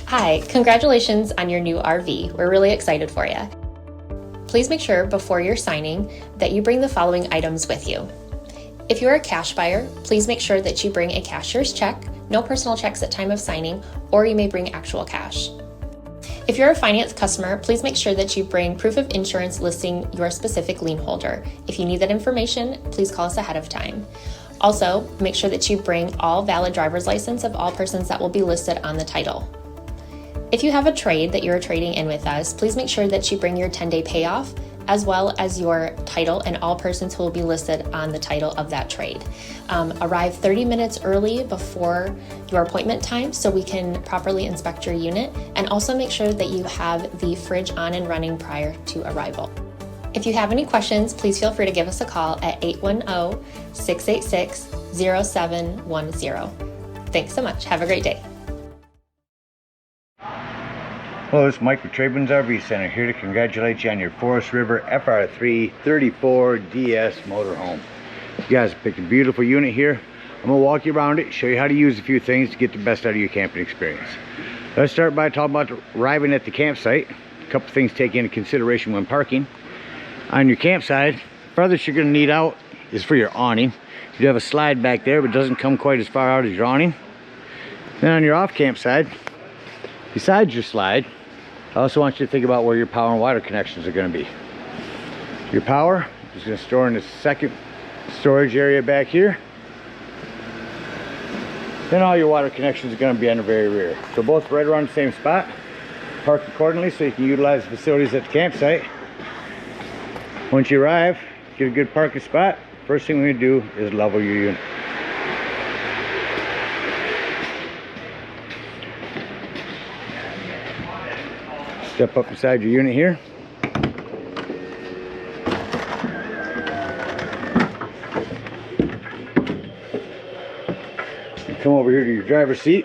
Hi, congratulations on your new RV. We're really excited for you. Please make sure before you're signing that you bring the following items with you. If you're a cash buyer, please make sure that you bring a cashier's check, no personal checks at time of signing, or you may bring actual cash. If you're a finance customer, please make sure that you bring proof of insurance listing your specific lien holder. If you need that information, please call us ahead of time. Also, make sure that you bring all valid driver's license of all persons that will be listed on the title. If you have a trade that you're trading in with us, please make sure that you bring your 10-day payoff as well as your title and all persons who will be listed on the title of that trade. Arrive 30 minutes early before your appointment time so we can properly inspect your unit, and also make sure that you have the fridge on and running prior to arrival. If you have any questions, please feel free to give us a call at 810-686-0710. Thanks so much. Have a great day. Hello, this is Mike with TradeWinds RV Center, here to congratulate you on your Forest River FR3 34 DS motorhome. You guys picked a beautiful unit here. I'm going to walk you around it, show you how to use a few things to get the best out of your camping experience. Let's start by talking about arriving at the campsite. A couple things to take into consideration when parking. On your campsite, the farthest you're going to need out is for your awning. You have a slide back there, but it doesn't come quite as far out as your awning. Then on your off campsite, besides your slide, I also want you to think about where your power and water connections are going to be. Your power is going to store in the second storage area back here. Then all your water connections are going to be on the very rear. So both right around the same spot. Park accordingly so you can utilize the facilities at the campsite. Once you arrive, get a good parking spot. First thing we're going to do is level your unit. Step up inside your unit here. You come over here to your driver's seat.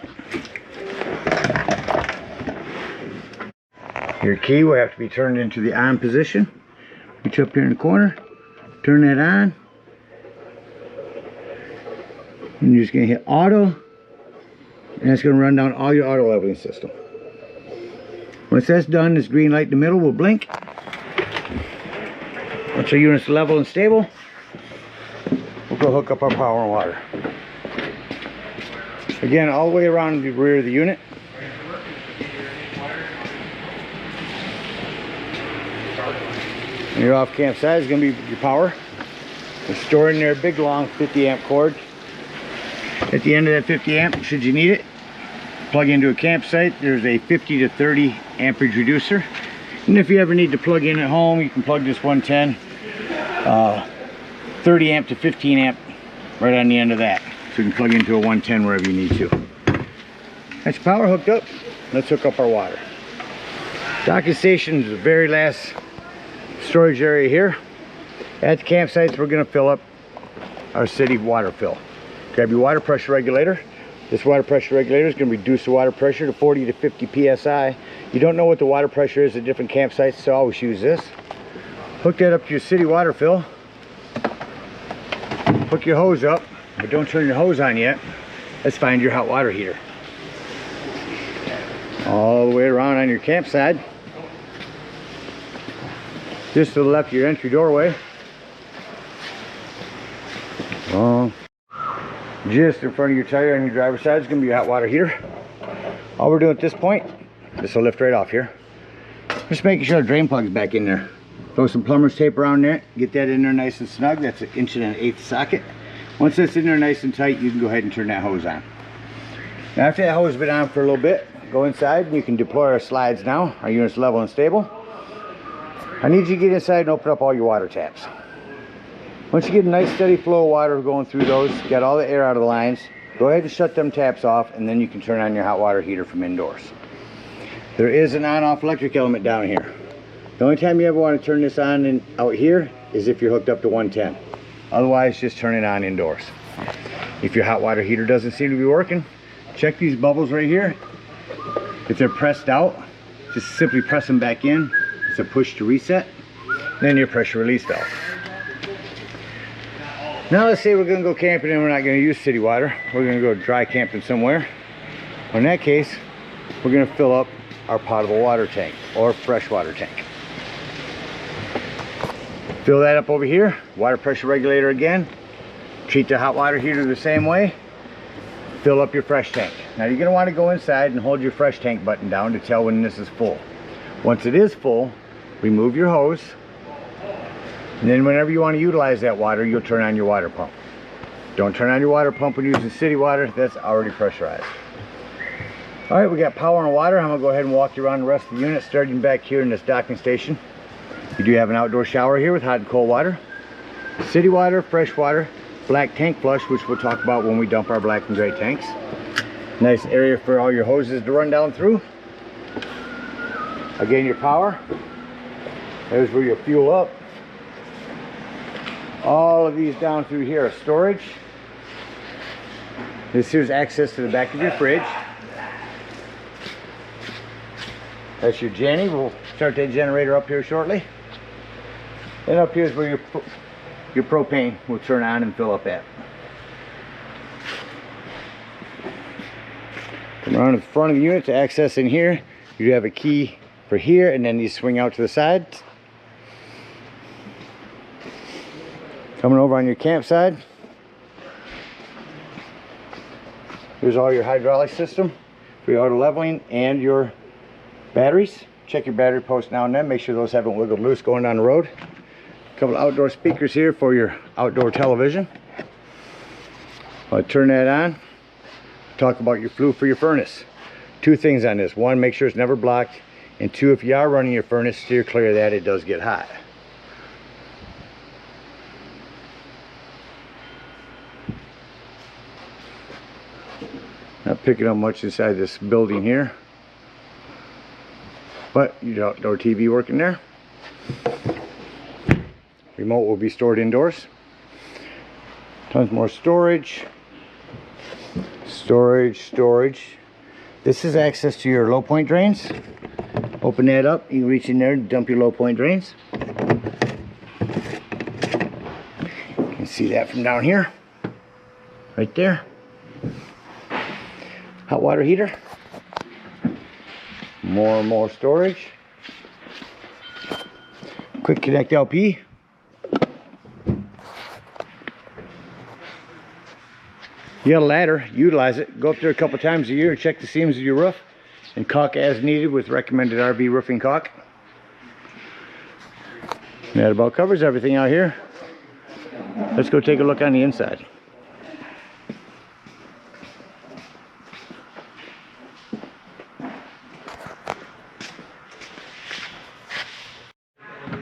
Your key will have to be turned into the on position. Reach up here in the corner, turn that on. And you're just going to hit auto. And that's going to run down all your auto leveling system. Once that's done, this green light in the middle will blink. Once our unit's level and stable, we'll go hook up our power and water. Again, all the way around the rear of the unit. And your off campsite is going to be your power. We're storing there a big long 50 amp cord. At the end of that 50 amp, should you need it, plug into a campsite. There's a 50 to 30 amperage reducer, and if you ever need to plug in at home, you can plug this 110 30 amp to 15 amp right on the end of that, so you can plug into a 110 wherever you need to. That's power hooked up. Let's hook up our water. Docking station is the very last storage area here. At the campsites, we're going to fill up our city water fill. Grab your water pressure regulator. This water pressure regulator is going to reduce the water pressure to 40 to 50 psi. You don't know what the water pressure is at different campsites, so always use this. Hook that up to your city water fill. Hook your hose up, but don't turn your hose on yet. Let's find your hot water heater. All the way around on your campsite. Just to the left of your entry doorway. Just in front of your tire on your driver's side is going to be your hot water heater. All we're doing at this point, this will lift right off here. Just making sure the drain plug's back in there. Throw some plumber's tape around there. Get that in there nice and snug. That's an 1 1/8" socket. Once that's in there nice and tight, you can go ahead and turn that hose on. Now after that hose has been on for a little bit, go inside and you can deploy our slides now. Our unit's level and stable. I need you to get inside and open up all your water taps. Once you get a nice steady flow of water going through those, get all the air out of the lines, go ahead and shut them taps off, and then you can turn on your hot water heater from indoors. There is an on-off electric element down here. The only time you ever want to turn this on and out here is if you're hooked up to 110. Otherwise, just turn it on indoors. If your hot water heater doesn't seem to be working, check these bubbles right here. If they're pressed out, just simply press them back in. It's a push to reset. Then your pressure release valve. Now let's say we're going to go camping and we're not going to use city water. We're going to go dry camping somewhere. In that case, we're going to fill up our potable water tank or freshwater tank. Fill that up over here. Water pressure regulator again. Treat the hot water heater the same way. Fill up your fresh tank. Now you're going to want to go inside and hold your fresh tank button down to tell when this is full. Once it is full, remove your hose. And then whenever you want to utilize that water, you'll turn on your water pump. Don't turn on your water pump when using city water. That's already pressurized. All right, we got power and water. I'm going to go ahead and walk you around the rest of the unit, starting back here in this docking station. You do have an outdoor shower here with hot and cold water. City water, fresh water, black tank flush, which we'll talk about when we dump our black and gray tanks. Nice area for all your hoses to run down through. Again, your power. There's where you fuel up. All of these down through here are storage. This here's access to the back of your fridge. That's your Jenny. We'll start that generator up here shortly. And up here is where your propane will turn on and fill up at. Come around to the front of the unit to access in here. You have a key for here, and then you swing out to the side. Coming over on your camp side, here's all your hydraulic system for your auto leveling and your batteries. Check your battery post now and then. Make sure those haven't wiggled loose going down the road. A couple of outdoor speakers here for your outdoor television. I'll turn that on. Talk about your flue for your furnace. Two things on this. One, make sure it's never blocked. And two, if you are running your furnace, steer clear of that. It does get hot. Not picking up much inside this building here, but your outdoor TV working there. Remote will be stored indoors. Tons more storage. Storage. This is access to your low point drains. Open that up, you can reach in there and dump your low point drains. You can see that from down here, right there. Hot water heater. More and more storage. Quick connect LP. You got a ladder, utilize it. Go up there a couple times a year and check the seams of your roof and caulk as needed with recommended RV roofing caulk. And that about covers everything out here. Let's go take a look on the inside.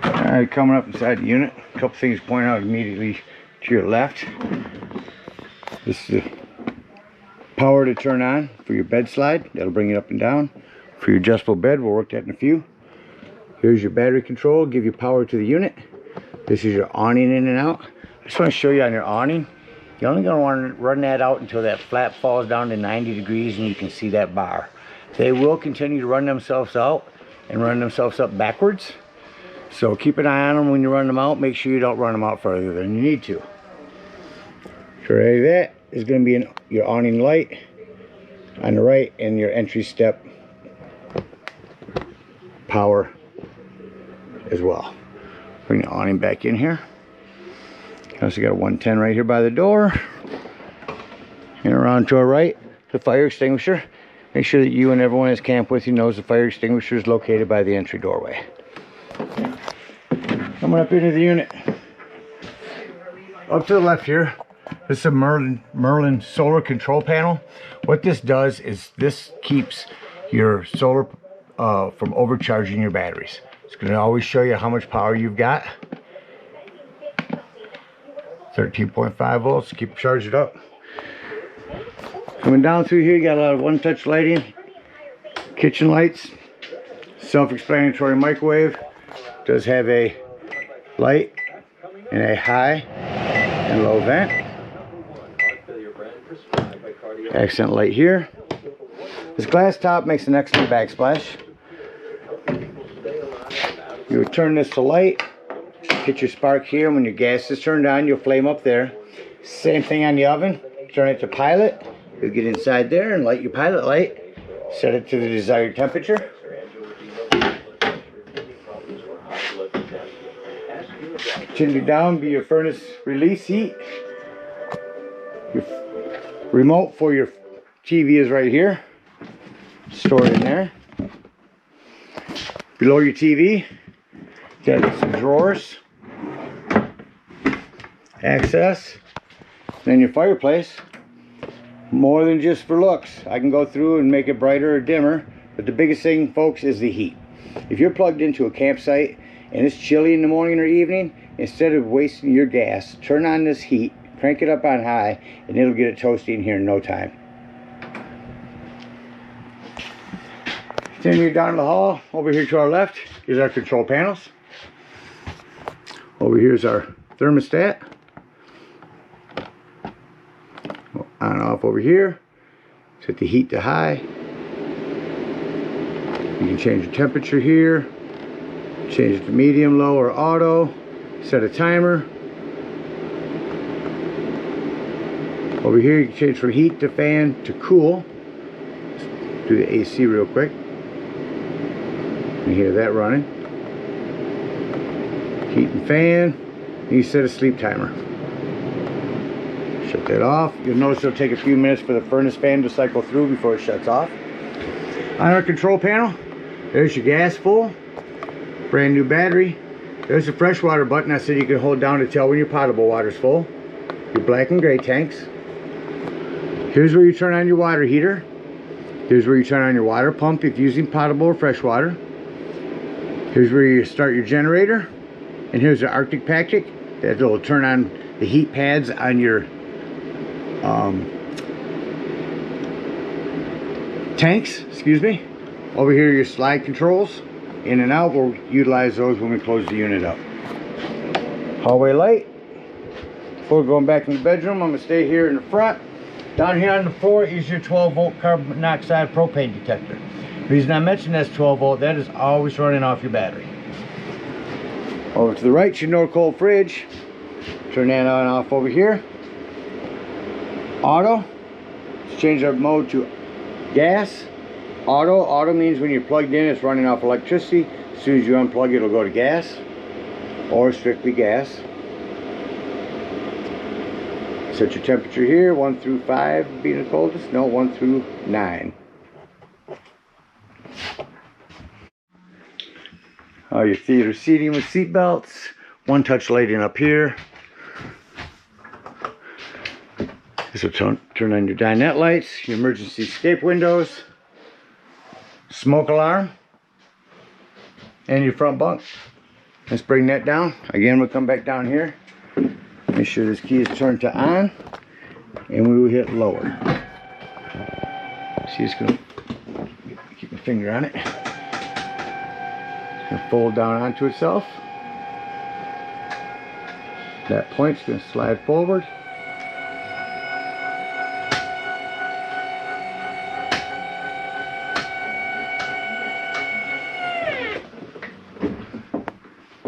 Alright, coming up inside the unit, a couple things to point out immediately to your left. This is the power to turn on for your bed slide. That'll bring it up and down. For your adjustable bed, we'll work that in a few. Here's your battery control, give you power to the unit. This is your awning in and out. I just want to show you on your awning. You're only going to want to run that out until that flap falls down to 90 degrees and you can see that bar. They will continue to run themselves out and run themselves up backwards. So keep an eye on them when you run them out. Make sure you don't run them out further than you need to. So ready, that is going to be your awning light on the right and your entry step power as well. Bring the awning back in here. Also got a 110 right here by the door. And around to our right, the fire extinguisher. Make sure that you and everyone that's camped with you knows the fire extinguisher is located by the entry doorway. Coming up into the unit. Up to the left here, this is a Merlin solar control panel. What this does is this keeps your solar from overcharging your batteries. It's going to always show you how much power you've got. 13.5 volts, keep it charged up. Coming down through here, you got a lot of one-touch lighting, kitchen lights, self-explanatory microwave. Does have a light and a high and low vent. Accent light here. This glass top makes an excellent backsplash. You would turn this to light, hit your spark here. When your gas is turned on, you'll flame up there. Same thing on the oven. Turn it to pilot. You'll get inside there and light your pilot light. Set it to the desired temperature. Continue down, be your furnace release heat. Your remote for your TV is right here. Store it in there. Below your TV, got some drawers. Access. Then your fireplace. More than just for looks. I can go through and make it brighter or dimmer, but the biggest thing, folks, is the heat. If you're plugged into a campsite and it's chilly in the morning or evening, instead of wasting your gas, turn on this heat, crank it up on high, and it'll get it toasty in here in no time. Continue down the hall. Over here to our left is our control panels. Over here is our thermostat. On and off over here. Set the heat to high. You can change the temperature here. Change it to medium, low, or auto. Set a timer. Over here you can change from heat to fan to cool. Let's do the AC real quick. You hear that running. Heat and fan. You set a sleep timer. Shut that off. You'll notice it'll take a few minutes for the furnace fan to cycle through before it shuts off. On our control panel, there's your gas full. Brand new battery. There's the freshwater button I said you can hold down to tell when your potable water is full. Your black and gray tanks. Here's where you turn on your water heater. Here's where you turn on your water pump if you're using potable or freshwater. Here's where you start your generator. And here's the Arctic Patrick. That will turn on the heat pads on your tanks, excuse me. Over here your slide controls, in and out. We'll utilize those when we close the unit up. Hallway light. Before going back in the bedroom, I'm going to stay here in the front. Down here on the floor is your 12 volt carbon monoxide propane detector. The reason I mentioned that's 12 volt, that is always running off your battery. Over to the right, your Norcold fridge. Turn that on and off over here. Auto. Let's change our mode to gas. Auto. Auto means when you're plugged in, it's running off electricity. As soon as you unplug it, it'll go to gas. Or strictly gas. Set your temperature here, 1 through 5 being the coldest. No, 1 through 9. Your theater seating with seat belts. One touch lighting up here. This will turn on your dinette lights, your emergency escape windows, smoke alarm, and your front bunk. Let's bring that down. Again, we'll come back down here. Make sure this key is turned to on, and we will hit lower. See, it's going to keep my finger on it. It's going to fold down onto itself. That point's going to slide forward.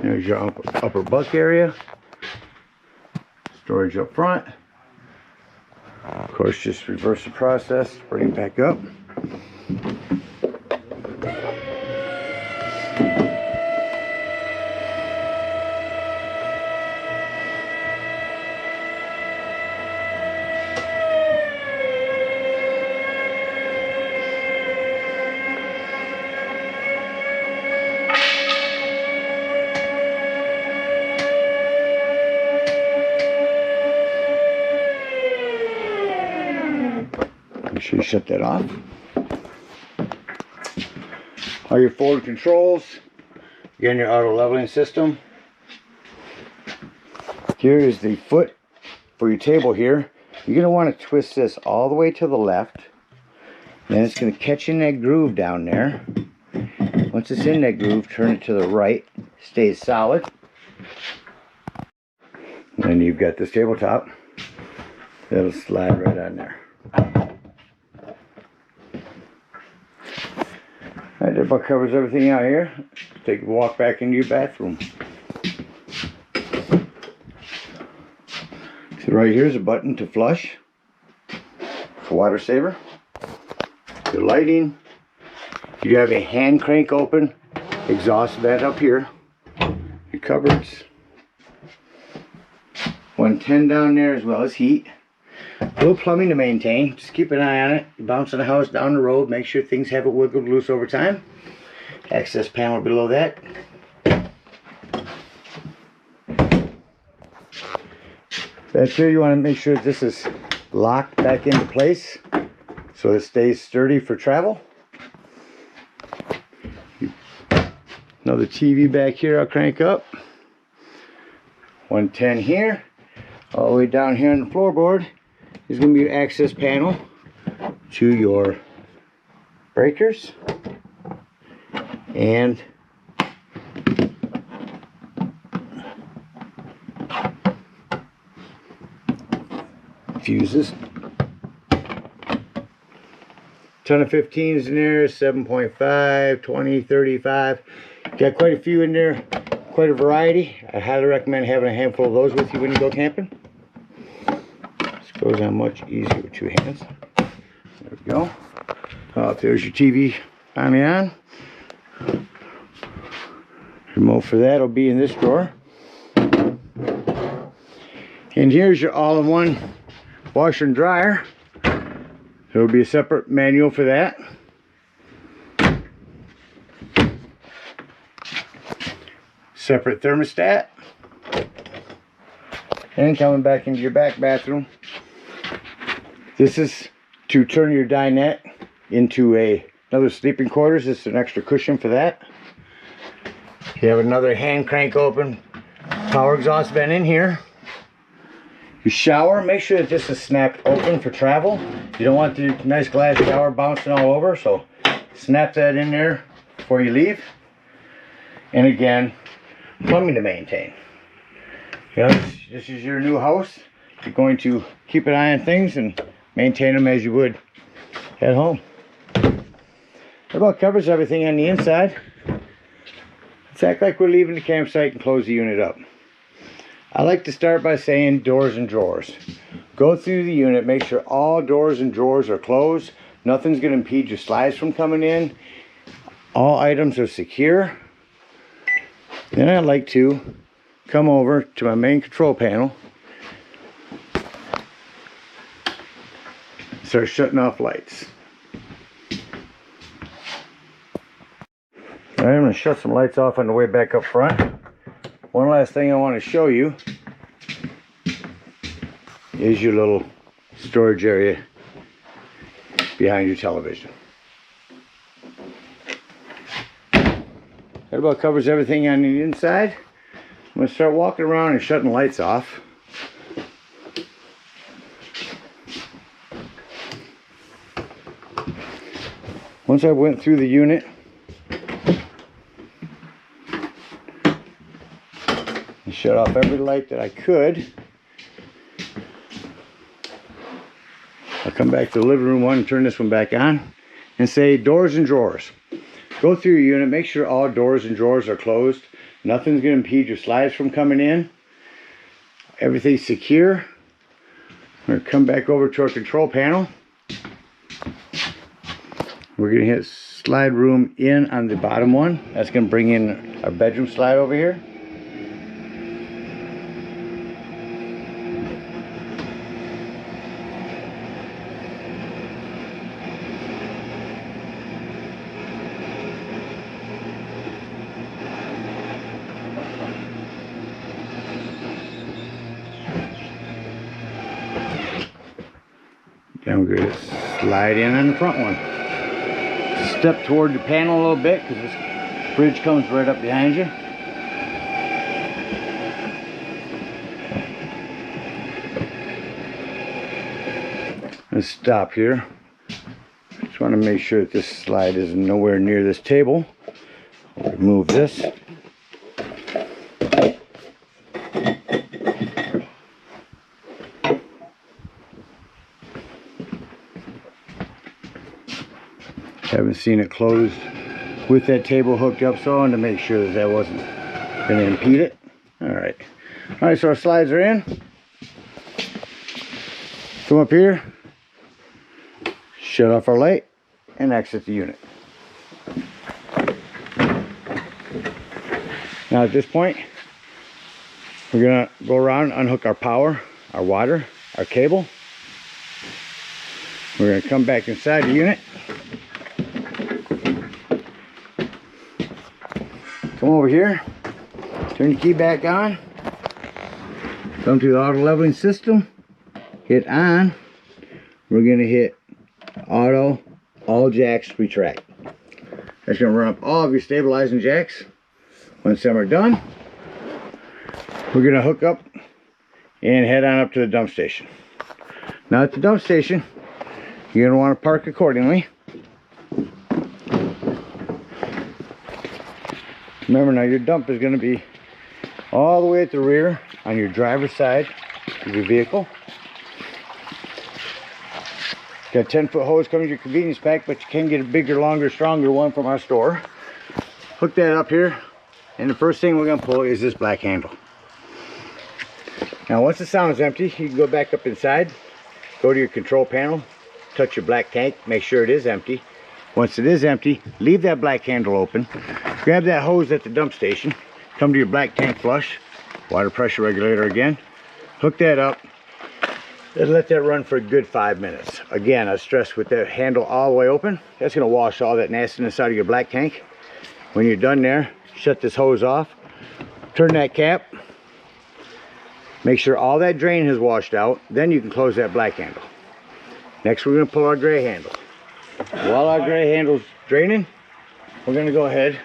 There's your upper bunk area. Storage up front. Of course, just reverse the process, bring it back up. Make sure you shut that off. All your forward controls. Again, your auto leveling system. Here is the foot for your table here. You're going to want to twist this all the way to the left. Then it's going to catch in that groove down there. Once it's in that groove, turn it to the right. Stays solid. And then you've got this tabletop. That'll slide right on there. Alright, that about covers everything out here. Take a walk back into your bathroom. So right here is a button to flush. It's a water saver. Your lighting, You have a hand crank open exhaust vent up here. Your cupboards. 110 down there as well as heat. A little plumbing to maintain. Just keep an eye on it. You're bouncing the house down the road. Make sure things haven't wiggled loose over time. Access panel below that. Back here you want to make sure this is locked back into place so it stays sturdy for travel. Another TV back here I'll crank up. 110 here. All the way down here on the floorboard is going to be your access panel to your breakers and fuses. Ton of 15s in there, 7.5, 20, 35. Got quite a few in there, quite a variety. I highly recommend having a handful of those with you when you go camping. This goes on much easier with two hands. There we go. There's your TV finally on. Remote for that will be in this drawer. And here's your all-in-one washer and dryer. There will be a separate manual for that. Separate thermostat. And coming back into your back bathroom. This is to turn your dinette into another sleeping quarters. This is an extra cushion for that. You have another hand crank open power exhaust vent in here. Your shower, make sure that this is snapped open for travel. You don't want the nice glass shower bouncing all over, so snap that in there before you leave. And again, plumbing to maintain. You know, this is your new house. You're going to keep an eye on things and maintain them as you would at home. That about covers everything on the inside. Let's act like we're leaving the campsite and close the unit up. I like to start by saying doors and drawers. Go through the unit, make sure all doors and drawers are closed. Nothing's going to impede your slides from coming in. All items are secure. Then I like to come over to my main control panel. Start shutting off lights. All right, I'm going to shut some lights off on the way back up front. One last thing I want to show you is your little storage area behind your television. That about covers everything on the inside. I'm going to start walking around and shutting lights off. Once I went through the unit, and shut off every light that I could, I'll come back to the living room one and turn this one back on and say doors and drawers. Go through your unit, make sure all doors and drawers are closed. Nothing's going to impede your slides from coming in. Everything's secure. I'm going to come back over to our control panel. We're going to hit slide room in on the bottom one. That's going to bring in our bedroom slide over here. Then we're going to slide in on the front one. Step toward the panel a little bit because this bridge comes right up behind you. Let's stop here. Just want to make sure that this slide is nowhere near this table. I'll remove this. Haven't seen it closed with that table hooked up, so I wanted to make sure that that wasn't going to impede it. Alright, so our slides are in. Come up here, shut off our light, and exit the unit. Now at this point, we're gonna go around and unhook our power, our water, our cable. We're gonna come back inside the unit. Come over here, turn the key back on. Come to the auto leveling system, hit on. We're gonna hit auto, all jacks retract. That's gonna run up all of your stabilizing jacks. Once them are done, we're gonna hook up and head on up to the dump station. Now at the dump station, you're gonna wanna park accordingly. Remember now, your dump is gonna be all the way at the rear on your driver's side of your vehicle. Got a 10-foot hose coming to your convenience pack, but you can get a bigger, longer, stronger one from our store. Hook that up here, and the first thing we're gonna pull is this black handle. Now once the sound is empty, you can go back up inside, go to your control panel, touch your black tank, make sure it is empty. Once it is empty, leave that black handle open, grab that hose at the dump station, come to your black tank flush, water pressure regulator again, hook that up, and let that run for a good 5 minutes. Again, I stress with that handle all the way open, that's gonna wash all that nastiness out of your black tank. When you're done there, shut this hose off, turn that cap, make sure all that drain has washed out, then you can close that black handle. Next we're gonna pull our gray handle. While our gray handle's draining, we're gonna go ahead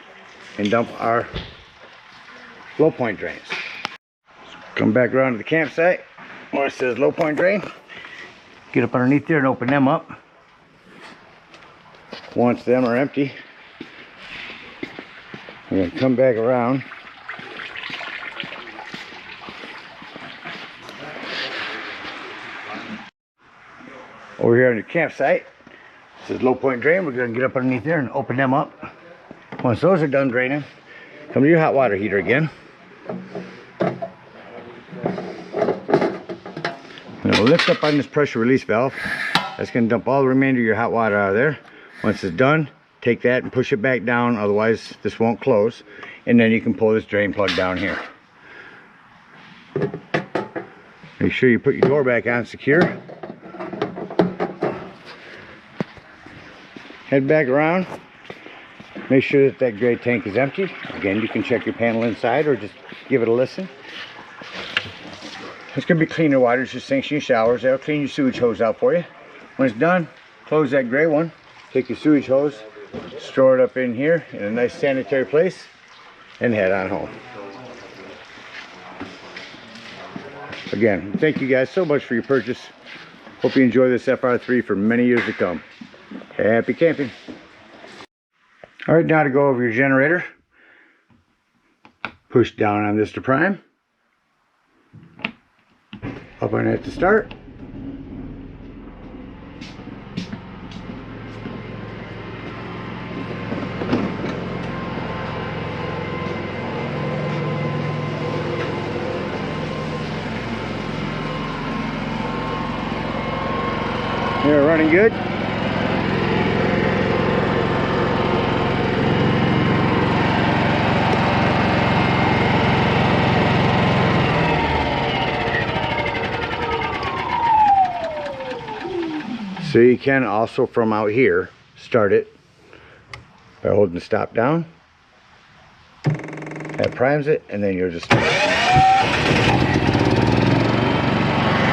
and dump our low point drains. Come back around to the campsite where it says low point drain. Get up underneath there and open them up. Once them are empty, we're gonna come back around. Over here on your campsite, it says low point drain. We're gonna get up underneath there and open them up. Once those are done draining, come to your hot water heater again. Now lift up on this pressure release valve. That's gonna dump all the remainder of your hot water out of there. Once it's done, take that and push it back down, otherwise this won't close. And then you can pull this drain plug down here. Make sure you put your door back on secure. Head back around. Make sure that that gray tank is empty. Again, you can check your panel inside or just give it a listen. It's going to be cleaner water, it's just sinks in your showers. That'll clean your sewage hose out for you. When it's done, close that gray one. Take your sewage hose, store it up in here in a nice sanitary place, and head on home. Again, thank you guys so much for your purchase. Hope you enjoy this FR3 for many years to come. Happy camping. All right, now to go over your generator. Push down on this to prime. Up on that to start. They're running good. So you can also from out here start it by holding the stop down. That primes it, and then you'll just start it.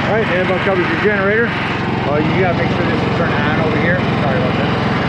Alright, that about covers your generator. You gotta make sure this is turned on over here. Sorry about that.